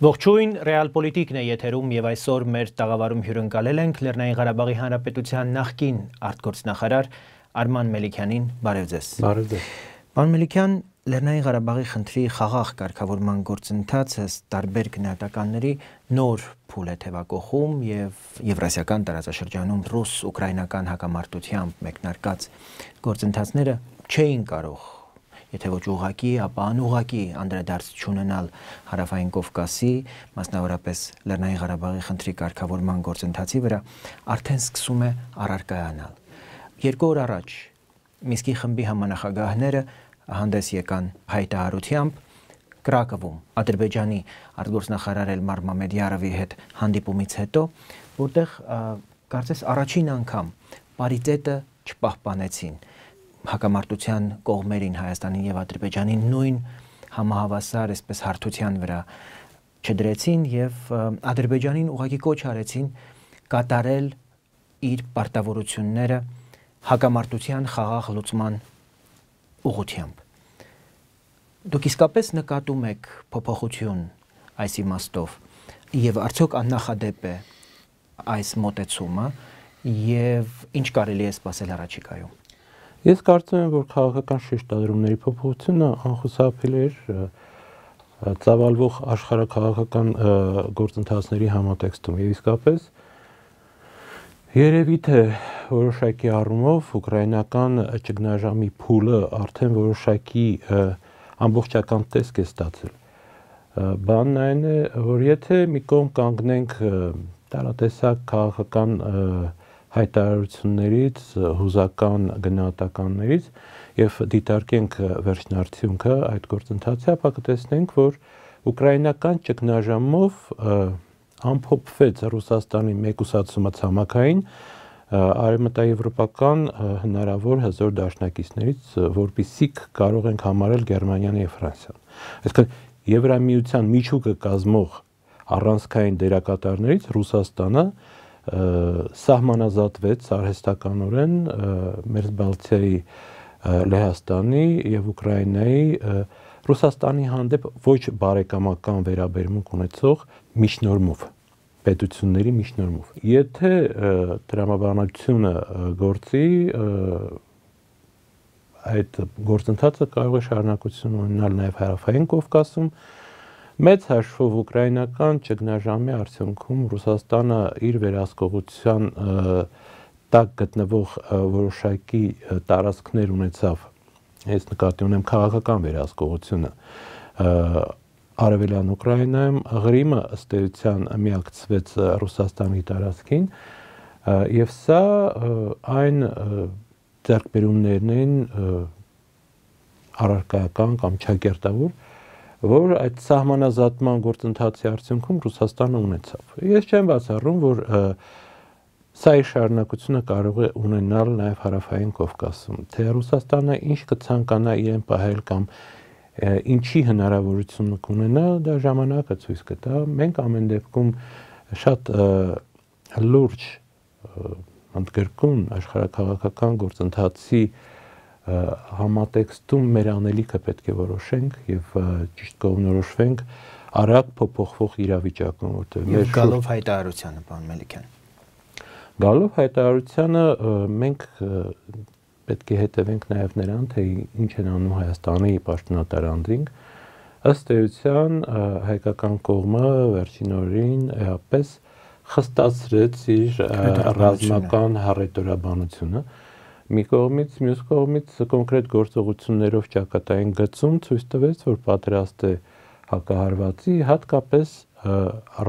Ողջույն, Ռեալ Պոլիտիկն է եթերում եւ այսօր մեր տաղավարում հյուրընկալել ենք Լեռնային Ղարաբաղի Հանրապետության նախկին արտգործնախարար Արման Մելիքյանին, բարև ձեզ։ Բարև ձեզ։ Պարոն Մելիքյան, Լեռնային Ղարաբաղի խնդրի խաղաղ կարգավորման գործընթացը տարբեր գնահատականների նոր փուլ է թևակողում եւ Եվրասիական տարածաշրջանում ռուս-ուկրաինական հակամարտությամբ մեկնարկած գործընթացները չէին կարող եթե ոչ ուղղակի, ապա անուղղակի անդրադարձ չունենալ Հարավային Կովկասի, մասնավորապես Լեռնային Ղարաբաղի խնդրի կարգավորման գործընթացի վրա, արդեն սկսում է առարկայանալ։ 2 օր առաջ Մինսկի խմբի համանախագահները հանդես եկան հայտարարությամբ Կրակովում Ադրբեջանի արտգործնախարար Էլմար Մամեդյարովի հետ հանդիպումից հետո, որտեղ կարծես առաջին անգամ պարիտետը չպահպանեցին հակամարտության կողմերին Հայաստանին եւ Ադրբեջանին նույն համահավասար այսպես հարթության վրա չդրեցին եւ Ադրբեջանին ուղղակի կոչ արեցին կատարել իր պարտավորությունները հակամարտության խաղաղ լուծման ուղղությամբ։ Դուք իսկապես նկատում եք փոփոխություն այս իմաստով եւ արդյոք աննախադեպ է այս մոտեցումը եւ ինչ կարելի է սպասել առաջիկայում։ Ես կարծում եմ, որ քաղաքական շեշտադրումների փոփոխությունը անխուսափելի էր ծավալվող աշխարհաքաղաքական գործընթացների համատեքստում եւ իսկապես երևի թե որոշակի առումով ուկրաինական ճգնաժամի փուլը արդեն որոշակի ամբողջական տեսք է ստացել։ Բանն այն է, որ եթե մի կողմ կանգնենք տարատեսակ քաղաքական հայտարարություններից, հուզական գնահատականներից եւ դիտարկենք վերջնարդյունքը այդ գործընթացի, ապա կտեսնենք, որ ուկրաինական ճգնաժամով ամփոփվեց Ռուսաստանի մեկուսացումը ցամաքային արևմտաեվրոպական հնարավոր հզոր դաշնակիցներից, որպիսիք կարող ենք համարել Գերմանիան եւ Ֆրանսիան։ Այսինքն Եվրամիության միջուկը կազմող առանցքային դերակատարներից Ռուսաստանը սահմանազատվեց արհեստականորեն Մերձբալթիայի, Լեհաստանի եւ Ուկրաինայի Ռուսաստանի հանդեպ ոչ բարեկամական վերաբերմունք ունեցող միջնորմով, պետությունների միջնորմով։ Եթե տրամաբանությունը գործի, այդ գործընթացը կարող է շարունակություն ունենալ նաեւ Հարավային Կովկասում, մեծ հաշվով ուկրաինական ճգնաժամի արդյունքում Ռուսաստանը իր վերահսկողության տակ գտնվող որոշակի տարածքներ ունեցավ, ես նկատի ունեմ քաղաքական վերահսկողությունը արևելյան Ուկրաինայում, Ղրիմը ըստ էության միակցվեց Ռուսաստանի տարածքին եւ սա այն ձեռքբերումներն են առարկայական կամ ճակերտավոր, որ այդ սահմանազատման գործընթացի արդյունքում Ռուսաստանը ունեցավ։ Ես չեմ բացառում, որ սա իր շարունակությունը կարող է ունենալ նաև Հարավային Կովկասում։ Թե Ռուսաստանը ինչ կցանկանա իրեն պահել կամ ինչի հնարավորություն կունենա, դա ժամանակը ցույց կտա։ Մենք ամեն դեպքում շատ լուրջ ընդգրկուն աշխարհաքաղաքական գործընթացի համատեքստում մեր անելիքը պետք է որոշենք եւ ճիշտ կողմնորոշվենք արագ փոփոխվող իրավիճակում, որտեղ մեր գալով հայտարարությանը, պարոն Մելիքյան։ Գալով հայտարարությանը մենք պետք է հետևենք նաեւ նրան, թե ինչ են անում Հայաստանի պաշտոնատար անձինք։ Ըստ էության հայկական կողմը վերջին օրերին էապես խստացրեց իր ռազմական հռետորաբանությունը։ Մի կողմից, մյուս կողմից կոնկրետ գործողություններով ճակատային գծում ցույց տվեց, որ պատրաստ է հակահարվածի, հատկապես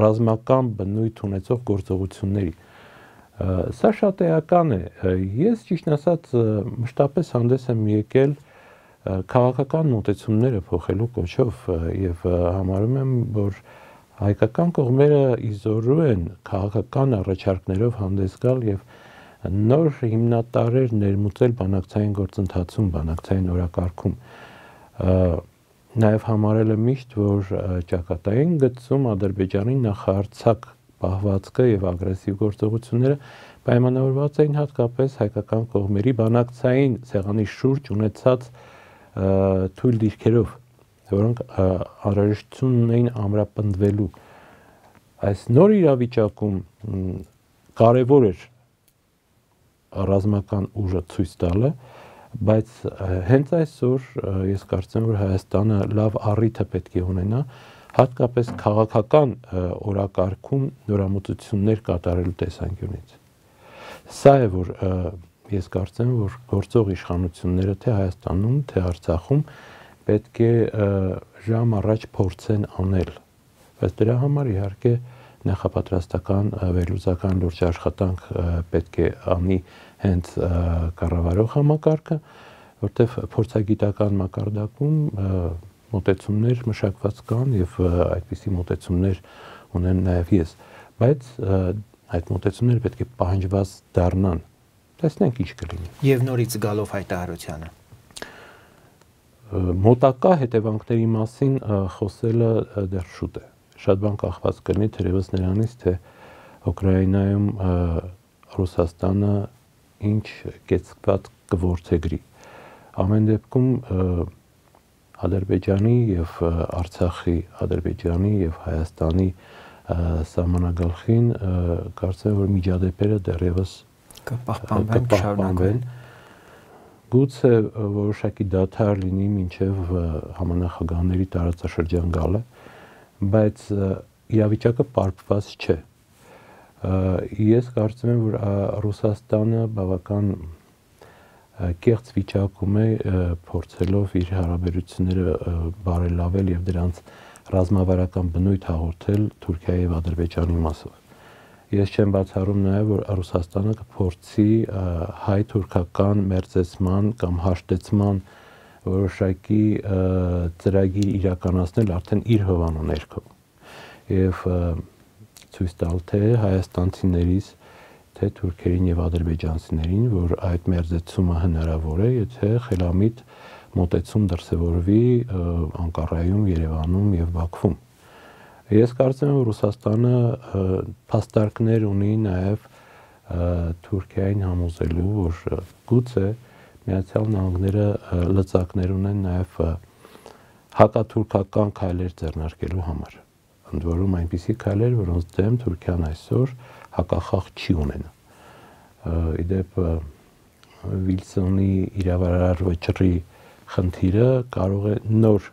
ռազմական բնույթ ունեցող գործողությունների։ Սա շատ էական է։ Ես ճիշտն ասած մշտապես հանդես եմ եկել քաղաքական մոտեցումները փոխելու կոչով եւ համարում եմ, որ հայկական կողմերը իզորու են քաղաքական առաջարկներով հանդես գալ եւ նոր հիմնատարեր ներմուծել բանակցային գործընթացում, բանակցային օրակարգում։ Նաեւ համարել եմ միշտ, որ ճակատային գծում Ադրբեջանի նախարարցակ պահվածքը եւ ագրեսիվ գործողությունները պայմանավորված էին հատկապես հայկական կողմերի բանակցային սեղանի շուրջ ունեցած թույլ դիրքերով, որոնք անհրաժեշտություն ունեին ամրապնդվելու Այս նոր իրավիճակում կարևոր էր ռազմական ուժը ցույց տալը, բայց հենց այսօր ես կարծեմ, որ Հայաստանը լավ առիթ է պետք է ունենա, հատկապես քաղաքական օրակարգում նորամուծություններ կատարելու տեսանկյունից։ Սա է, որ ես կարծեմ, որ գործող իշխանությունները թե Հայաստանում, թե Արցախում պետք է ժամ առաջ փորձեն անել, բայց դրա համար իհարկե նախապատրաստական վերլուծական լուրջ աշխատանք պետք է անի հենց կառավարող համակարգը, որտեղ փորձագիտական մակարդակում մոտեցումներ մշակված կան եւ այդպիսի մոտեցումներ ունեն նաեւ ես, բայց այդ մոտեցումները պետք է պահանջված դառնան։ Տեսնենք ինչ կլինի։ Եվ նորից գալով հայտարարությանը մոտակա հետևանքների մասին խոսելը դեռ շուտ է։ Շատ բան կախված կլինի թերևս նրանից, թե Ուկրաինայում Ռուսաստանը ինչ կեցված կորցեգրի։ Ամեն դեպքում Ադրբեջանի եւ Արցախի, Ադրբեջանի եւ Հայաստանի սահմանագլխին կարծեմ, որ միջադեպերը դեռևս կպահպանվեն։ Գուցե որոշակի դադար լինի մինչև համանախագահների տարածաշրջան գալը, բայց իրավիճակը պարփված չէ։ Ես կարծում եմ, որ Ռուսաստանը բավական կեղծ վիճակում է փորձելով իր հարաբերությունները բարելավել եւ դրանց ռազմավարական բնույթ հաղորդել Թուրքիայի եւ Ադրբեջանի մասով։ Ես չեմ բացառում նաեւ, որ Ռուսաստանը կփորձի հայ-թուրքական մերձեցման կամ հաշտեցման որոշակի ծրագիր իրականացնել արդեն իր հովանու ներքո եւ ցույց տալ թե հայաստանցիներից թե թուրքերին եւ ադրբեջանցիներին, որ այդ մերձեցումը հնարավոր է, եթե խելամիտ մոտեցում դրսևորվի Անկարայում, Երևանում եւ Բաքվում։ Ես կարծում եմ, որ Ռուսաստանը փաստարկներ ունի նաեւ Թուրքիային համոզելու, որ գուցե Միացյալ Նահանգները լծակներ ունեն նաև հակաթուրքական քայլեր ձեռնարկելու համար։ Ընդ որում այնպիսի քայլեր, որոնց դեմ Թուրքիան այսօր հակախաղ չի ունենա։ Իդեպ Վիլսոնի իրավարար վճռի խնդիրը կարող է նոր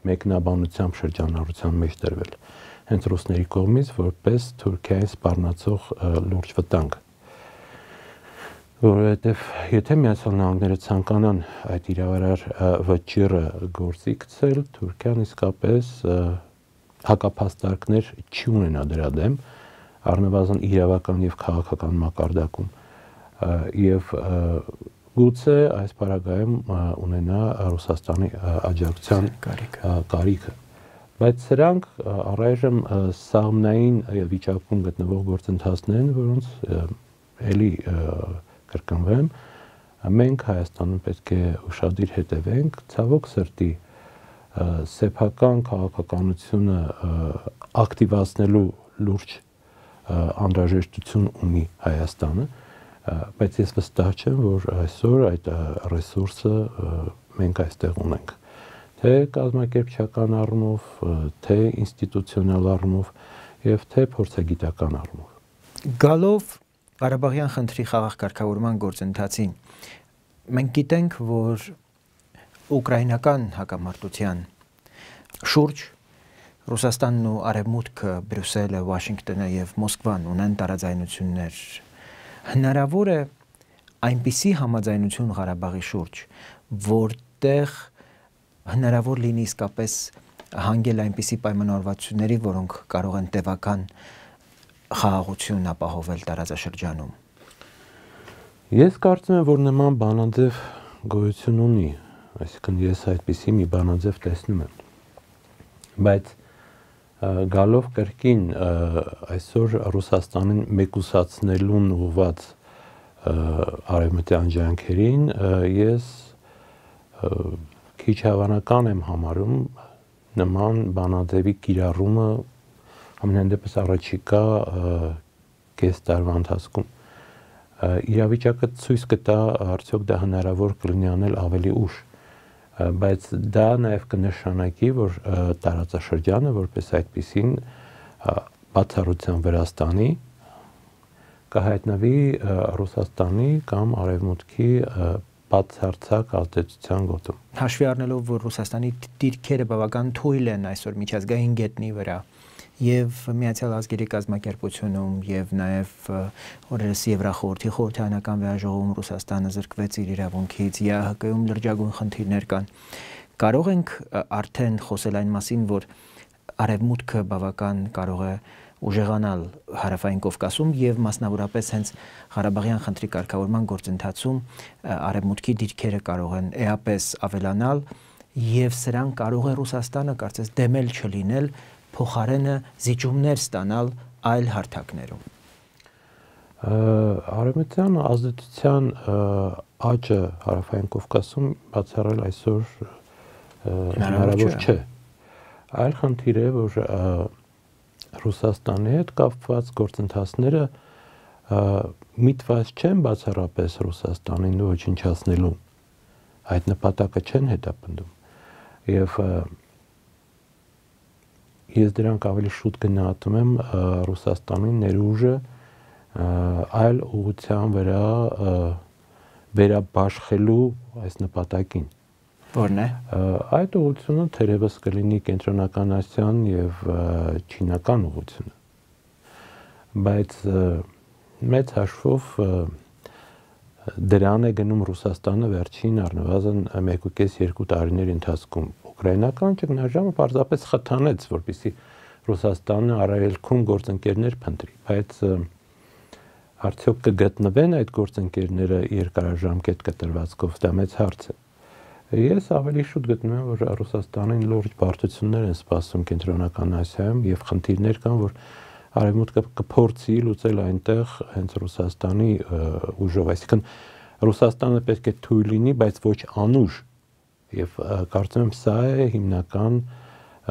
մեկնաբանությամբ շրջանառության մեջ դրվել հենց ռուսների կողմից որպես Թուրքիային սպառնացող լուրջ վտանգ։ Որովհետև եթե Միացյալ Նահանգները ցանկանան այդ իրավարար վճիռը գործի գցել, Թուրքիան իսկապես հակափաստարկներ չի ունենա դրա դեմ, առնվազն իրավական եւ քաղաքական մակարդակում, եւ գուցե այս պարագայում ունենա Ռուսաստանի աջակցության կարիքը։ Բայց սրանք առայժմ սահմանային վիճակում գտնվող գործընթացներ են, որոնց էլի կրկնվեմ, մենք Հայաստանում պետք է ուշադիր հետևենք, ցավոք սրտի սեփական քաղաքականությունը ակտիվացնելու լուրջ անհրաժեշտություն ունի Հայաստանը, բայց ես վստահ չեմ, որ այսօր այդ ռեսուրսը մենք այստեղ ունենք, թե կազմակերպչական առումով, թե ինստիտուցիոնալ առումով եւ թե փորձագիտական առումով։ Գալով Ղարաբաղյան խնդրի խաղաղ կարգավորման գործընթացին մենք գիտենք, որ ուկրաինական հակամարտության շուրջ Ռուսաստանն ու Արևմուտքը, Բրյուսելը, Վաշինգտոնը եւ Մոսկվան ունեն տարաձայնություններ։ Հնարավոր է այնպիսի համաձայնություն Ղարաբաղի շուրջ, որտեղ հնարավոր լինի իսկապես հանգել այնպիսի պայմանավորվածությունների, որոնք կարող են տևական խաղաղություն ապահովել տարածաշրջանում։ Ես կարծում եմ, որ նման բանաձև գոյություն ունի, այսինքն ես այդպիսի մի բանաձև տեսնում եմ։ Բայց գալով կրկին այսօր Ռուսաստանին մեկուսացնելուն ուղղված արևմտյան ջանքերին ես քիչ հավանական եմ համարում նման բանաձևի կիրառումը ամենայն դեպս առաջիկա կես տարվա ընթացքում իրավիճակը ցույց կտա արդյոք դա հնարավոր կլինի անել ավելի ուշ, բայց դա նաև կնշանակի, որ տարածաշրջանը որպես այդպիսին բացառության Վրաստանի կհայտնվի Ռուսաստանի կամ Արևմուտքի բացարձակ ազդեցության գոտում։ Հաշվի առնելով, որ Ռուսաստանի դիրքերը բավական թույլ են այսօր միջազգային գետնի վրա եւ Միացյալ Ազգերի կազմակերպությունում եւ նաեւ օրերս Եվրախորհրդի խորհրդարանական վեհաժողովում Ռուսաստանը զրկվեց իր իրավունքից, ԵԱՀԿ-ում լրջագույն խնդիրներ կան։ Կարող ենք արդեն խոսել այն մասին, որ Արևմուտքը բավական կարող է ուժեղանալ Հարավային Կովկասում եւ մասնավորապես հենց Ղարաբաղյան խնդրի կարգավորման գործընթացում Արևմուտքի դիրքերը կարող են էապես ավելանալ եւ սրան կարող է Ռուսաստանը կարծես դեմել չլինել, փոխարենը զիջումներ ստանալ այլ հարթակներում։ Արևմտյան ազդեցության աճը Հարավային Կովկասում բացառել այսօր հնարավոր չէ։ Այլ խնդիր է, որ Ռուսաստանի հետ կապված գործընթացները միտված չեն բացառապես Ռուսաստանին ոչնչացնելու, այդ նպատակը չեն հետապնդում եւ ես դրանք ավելի շուտ գնահատում եմ Ռուսաստանի ներուժը այլ ուղղության վրա վերաբաշխելու այս նպատակին։ Որն է։ Այդ ուղղությունը թերևս կլինի կենտրոնական ասիան եւ չինական ուղղությունը։ Բայց մեծ հաշվով դրան է գնում Ռուսաստանը վերջին առնվազն 1.5-2 տարիների ընթացքում։ Ուկրաինական ճգնաժամը պարզապես խթանեց, որպեսզի Ռուսաստանը արևելքում գործընկերներ փնտրի, բայց արդյոք կգտնվեն այդ գործընկերները երկարաժամկետ կտրվածքով, դա մեծ հարց է։ Ես ավելի շուտ գտնում եմ, որ Ռուսաստանին լուրջ բարդություններ են սպասում կենտրոնական Ասիայում եւ խնդիրներ կան, որ Արևմուտքը կփորձի լուծել այնտեղ հենց Ռուսաստանի ուժով, այսինքն Ռուսաստանը պետք է թույլ լինի, բայց ոչ անուժ։ Եվ կարծում եմ սա է հիմնական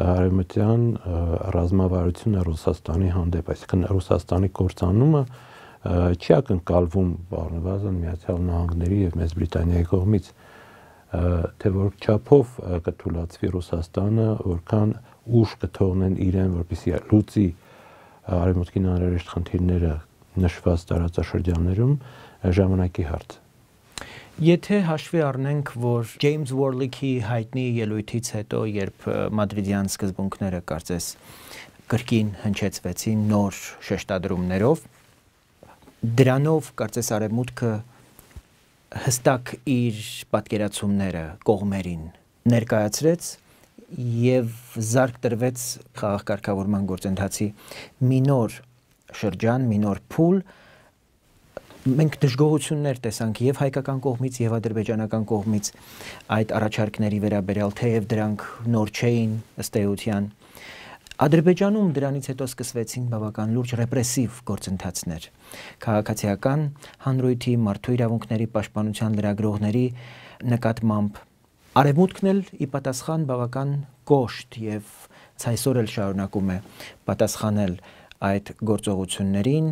արևմտյան ռազմավարությունը Ռուսաստանի հանդեպ, այսինքն Ռուսաստանի կործանումը չի ակնկալվում առնվազն Միացյալ Նահանգների եւ Մեծ Բրիտանիայի կողմից, թե որ չափով կթույլաtsվի Ռուսաստանը, որքան ուժ կթողնեն իրեն, որպեսզի լուծի արևմուտքին անհրաժեշտ խնդիրները նշված տարածաշրջաններում, ժամանակի հարց։ Եթե հաշվի առնենք, որ Ջեյմս Ուորլիքի հայտնի ելույթից հետո, երբ մադրիդյան սկզբունքները կարծես կրկին հնչեցվեցին նոր շեշտադրումներով, դրանով կարծես Արևմուտքը հստակ իր պատկերացումները կողմերին ներկայացրեց եւ զարկ տրվեց խաղաղ-կարգավորման գործընթացի մի նոր շրջան, մի նոր փուլ։ Մենք դժգոհություններ տեսանք եւ հայկական կողմից եւ ադրբեջանական կողմից այդ առաջարկների վերաբերյալ, թեև դրանք նոր չէին ըստ էության։ Ադրբեջանում դրանից հետո սկսվեցին բավական լուրջ ռեպրեսիվ գործընթացներ։ Քաղաքացիական հանրույթի, մարդու իրավունքների պաշտպանության լրագրողների նկատմամբ Արևմուտքն էլ ի պատասխան բավական կոշտ եւ այսօր էլ շարունակում է պատասխանել այդ գործողություններին,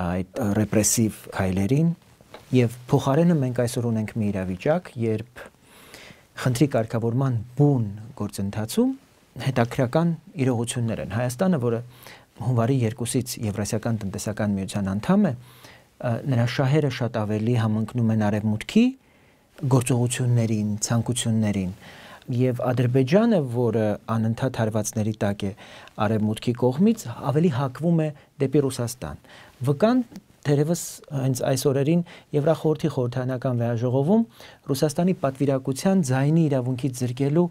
այդ ռեպրեսիվ քայլերին եւ փոխարենը մենք այսօր ունենք մի իրավիճակ, երբ խնդրի կարգավորման բուն գործընթացում հետաքրական իրողություններ են։ Հայաստանը, որը հունվարի 2-ից Եվրասիական տնտեսական միության անդամ է, նրա շահերը շատ ավելի համընկնում են Արևմուտքի գործողություններին, ցանկություններին եւ Ադրբեջանը, որը անընդհատ հարվածների տակ է Արևմուտքի կողմից, ավելի հակվում է դեպի Ռուսաստան։ Վկան թերևս հենց այս օրերին Եվրախորհրդի խորհրդարանական վեհաժողովում Ռուսաստանի պատվիրակության ձայնի իրավունքից զրկելու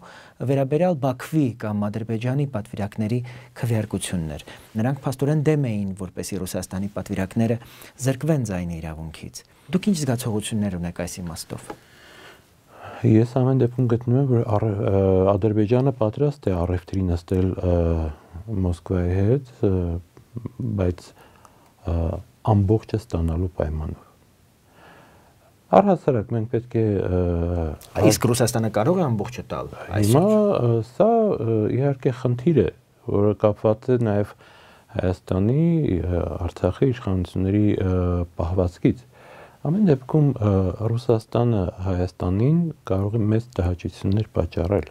վերաբերյալ Բաքվի կամ Ադրբեջանի պատվիրակների քվեարկություններ։ Նրանք փաստորեն դեմ էին, որպեսզի Ռուսաստանի պատվիրակները զրկվեն ձայնի իրավունքից։ Դուք ինչ զգացողություններ ունեք այս իմաստով։ Ես ամեն դեպքում գտնում եմ, որ Ադրբեջանը պատրաստ է առևտրի նստել Մոսկվայի հետ, բայց ամբողջը ստանալու պայմանով։ Առհասարակ մենք պետք է Իսկ Ռուսաստանը կարող է ամբողջը տալ։ Հիմա սա իհարկե խնդիր է, որը կապված է նաև Հայաստանի, Արցախի իշխանությունների պահվածքից։ Ամեն դեպքում Ռուսաստանը Հայաստանին կարող է մեծ տհաճություններ պատճառել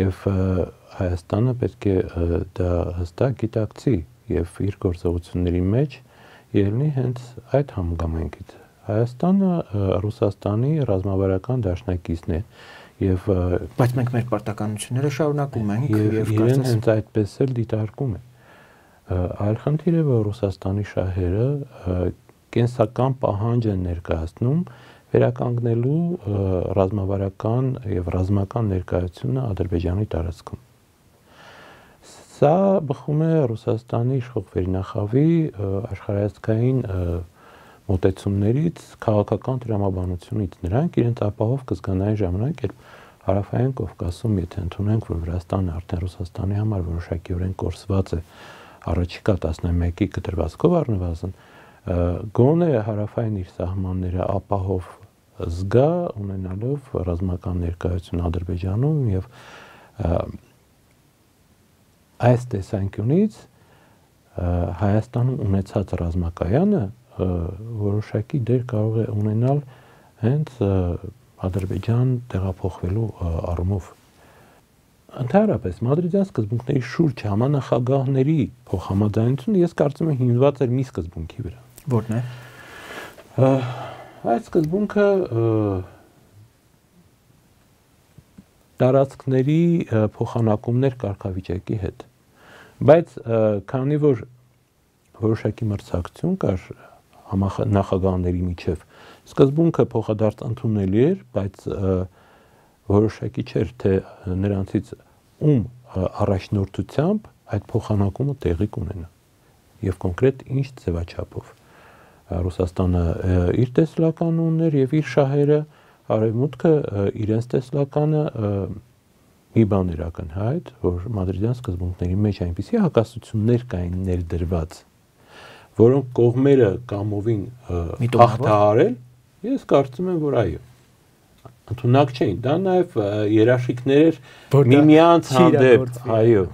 եւ Հայաստանը պետք է դա հստակ գիտակցի, եւ իր գործողությունների մեջ ելնի հենց այդ համագամենքից։ Հայաստանը Ռուսաստանի ռազմավարական դաշնակիցն է եւ բայց մենք մեր պարտականությունները շարունակում ենք եւ իրեն հենց այդպես էլ դիտարկում է։ Այլ խնդիր է, որ Ռուսաստանի շահերը կենսական պահանջ են ներկայացնում վերականգնելու ռազմավարական եւ ռազմական ներկայությունը Ադրբեջանի տարածքում։ Սա բխում է Ռուսաստանի իշխող վերնախավի աշխարհայացքային մոտեցումներից, քաղաքական տրամաբանությունից։ Նրանք իրենց ապահով կզգանային ժամանակ, երբ Հարավային Կովկասում, եթե ընդունենք, որ Վրաստանը արդեն Ռուսաստանի համար որոշակիորեն կորսված է առաջիկա 11-ի կտրվածքով առնվազն, գոնե հարավային իր սահմանները ապահով զգա, ունենալով ռազմական ներկայություն Ադրբեջանում եւ այս տեսանկյունից Հայաստանում ունեցած ռազմակայանը որոշակի դեր կարող է ունենալ հենց Ադրբեջան տեղափոխվելու առումով։ Ընդհանրապես Մադրիդյան սկզբունքների շուրջ համանախագահների փոխհամաձայնությունը ես կարծում եմ հիմնված էր մի սկզբունքի վրա։ Որն է։ Այդ սկզբունքը տարածքների փոխանակումներ կարգավիճակի հետ։ Բայց քանի որ որոշակի մրցակցություն կար նախագահների միջև, սկզբունքը փոխադարձ ընդունելի էր, բայց որոշակի չէր, թե նրանցից ում առաջնորդությամբ այդ փոխանակումը տեղի կունենա եւ կոնկրետ ինչ ձևաչափով։ Ռուսաստանը իր տեսլականը ուներ եւ իր շահերը, Արևմուտքը իրենց տեսլականը մի բան էր ակնհայտ, որ Մադրիդյան սկզբունքների մեջ այնպիսի հակասություններ կային ներդրված, որոնք կողմերը կամովին հաղթահարել, ես կարծում եմ, որ այո, ընդունակ չէին, դա նաև երաշխիքներ էր միմյանց հանդեպ, այո։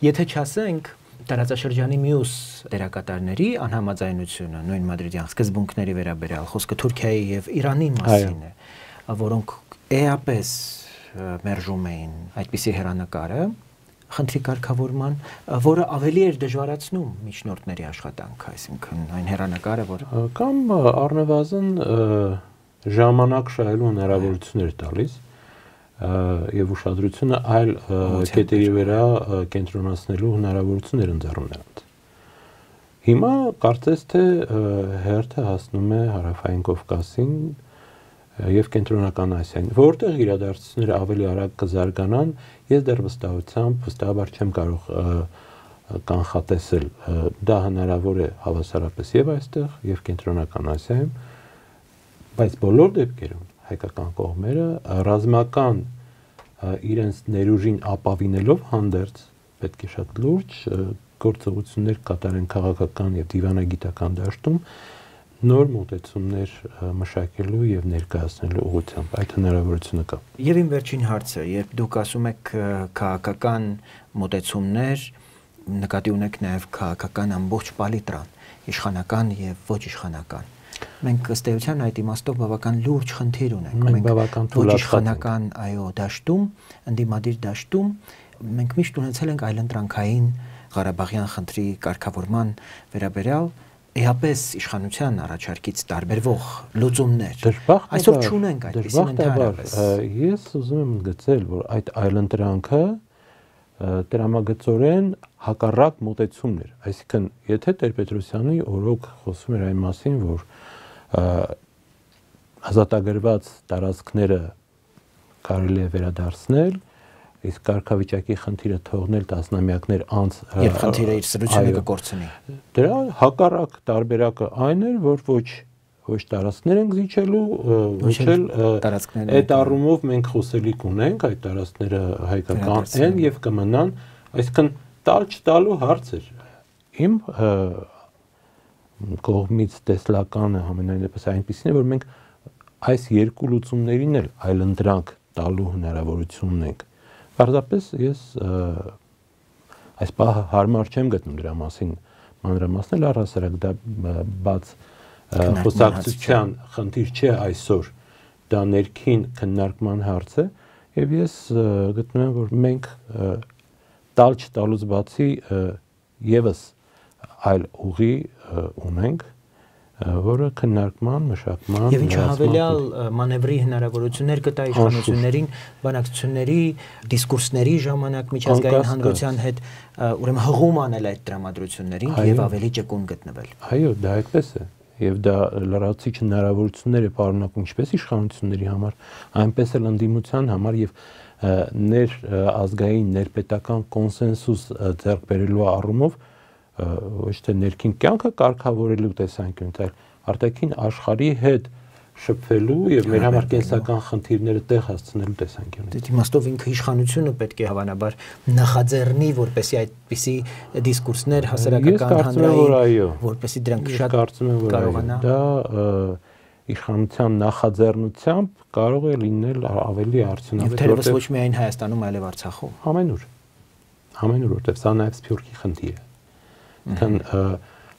Եթե չասենք տարածաշրջանի մյուս դերակատարների անհամաձայնությունը նույն Մադրիդյան սկզբունքների վերաբերյալ, խոսքը Թուրքիայի եւ Իրանի մասին է, որոնք էապես մերժում էին այդպիսի հերանեկարը, խնդրի կարգավորման, որը ավելի էր դժվարացնում միջնորդների աշխատանքը, այսինքն այն հերանեկարը, որ կամ առնվազն ժամանակ շահելու հնարավորություն էր տալիս եւ ուշադրությունը այլ կետերի վրա կենտրոնացնելու հնարավորություն էր ընձեռում նրանց։ Հիմա կարծես թե հերթը հասնում է Հարավային Կովկասին եւ Կենտրոնական Ասիային, որտեղ իրադարձությունները ավելի արագ կզարգանան, ես դեռ վստահաբար չեմ կարող կանխատեսել, դա հնարավոր է հավասարապես եւ այստեղ եւ Կենտրոնական Ասիայում, բայց բոլոր դեպքերում հայկական կողմերը ռազմական իրենց ներուժին ապավինելով հանդերձ պետք է շատ լուրջ գործողություններ կատարեն քաղաքական եւ դիվանագիտական դաշտում նոր մոտեցումներ մշակելու եւ ներկայացնելու ուղղությամբ այդ հնարավորությունը կա։ Եվ իմ վերջին հարցը, երբ դուք ասում եք քաղաքական մոտեցումներ, նկատի ունեք նաեւ քաղաքական ամբողջ պալիտրան, իշխանական եւ ոչ իշխանական։ Մենք ըստ էության այդ իմաստով բավական լուրջ խնդիր ունենք։ Մենք բավական ոչ իշխանական, այո, դաշտում, ընդդիմադիր դաշտում մենք միշտ ունեցել ենք այլընտրանքային Ղարաբաղյան խնդրի կարգավորման վերաբերյալ էապես իշխանության առաջարկից տարբերվող լուծումներ։ Այսօր չունենք այդպիսին ընդհանրապես։ Ես ուզում եմ ընդգծել, որ այդ այլընտրանքը տրամագծորեն հակառակ մոտեցումն էր։ Այսինքն, եթե Տեր-Պետրոսյանի օրոք խոսում էր այն մասին, որ ազատագրված տարածքները կարելի է վերադարձնել, իսկ կարգավիճակի խնդիրը թողնել տասնամյակներ անց, երբ խնդիրը իր սրությունը կկորցնի։ Դրա հակառակ տարբերակը այն էր, որ ոչ տարածքներ ենք զիջելու, ոչ էլ այդ առումով մենք խոսելիք ունենք, այդ տարածքները հայկական են եւ կմնան, այսինքն տալ չտալու հարց էր։ Իմ կողմից տեսլականը համենայնդեպս այնպեսին է, որ մենք այս երկու լուծումներին էլ այլընտրանք տալու հնարավորություն ունենք։ Պարզապես ես այս պահը հարմար չեմ գտնում դրա մասին մանրամասնել, առհասարակ դա բաց խոսակցության խնդիր չէ այսօր, դա ներքին քննարկման հարց է եւ ես գտնում եմ, որ մենք տալ չտալուց բացի եւս այլ ուղի ունենք, որը քննարկման, մշակման եւ ինչը հավելյալ մանևրի հնարավորություններ կտա իշխանություններին բանակցությունների, դիսկուրսների ժամանակ միջազգային հանրության հետ ուրեմն հղում անել այդ տրամադրություններին եւ ավելի ճկուն գտնվել։ Այո, դա այդպես է։ Եվ դա լրացիչ հնարավորություններ է պարունակում ինչպես իշխանությունների համար, այնպես էլ ընդդիմության համար եւ ներազգային ներպետական կոնսենսուս ձեռք բերելու առումով ոչ թե ներքին կյանքը կարգավորելու տեսանկյունից, այլ արտաքին աշխարհի հետ շփվելու եւ մեր համար կենսական խնդիրները տեղ հասցնելու տեսանկյունից։ Դե իմաստով ինքը իշխանությունը պետք է հավանաբար նախաձեռնի, որպեսզի այդպիսի դիսկուրսներ հասարակական հանրային, որպեսզի դրանք շատ կարողանա։ Դա իշխանության նախաձեռնությամբ կարող է լինել ավելի արդյունավետ, որտեղ ոչ միայն Հայաստանում, այլև Արցախում։ Ամենուր, որտեղ սա նաև Սփյուռքի խնդիր է։ Քան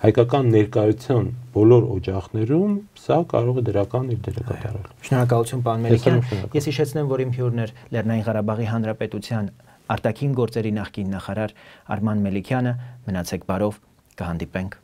հայկական ներկայության բոլոր օջախներում սա կարող է դրական իր դերը կատարել։ Շնորհակալություն, պարոն Մելիքյան։ Ես հիշեցնեմ, որ իմ հյուրն էր Լեռնային Ղարաբաղի Հանրապետության արտաքին գործերի նախկին նախարար Արման Մելիքյանը։ Մնացեք բարով, կհանդիպենք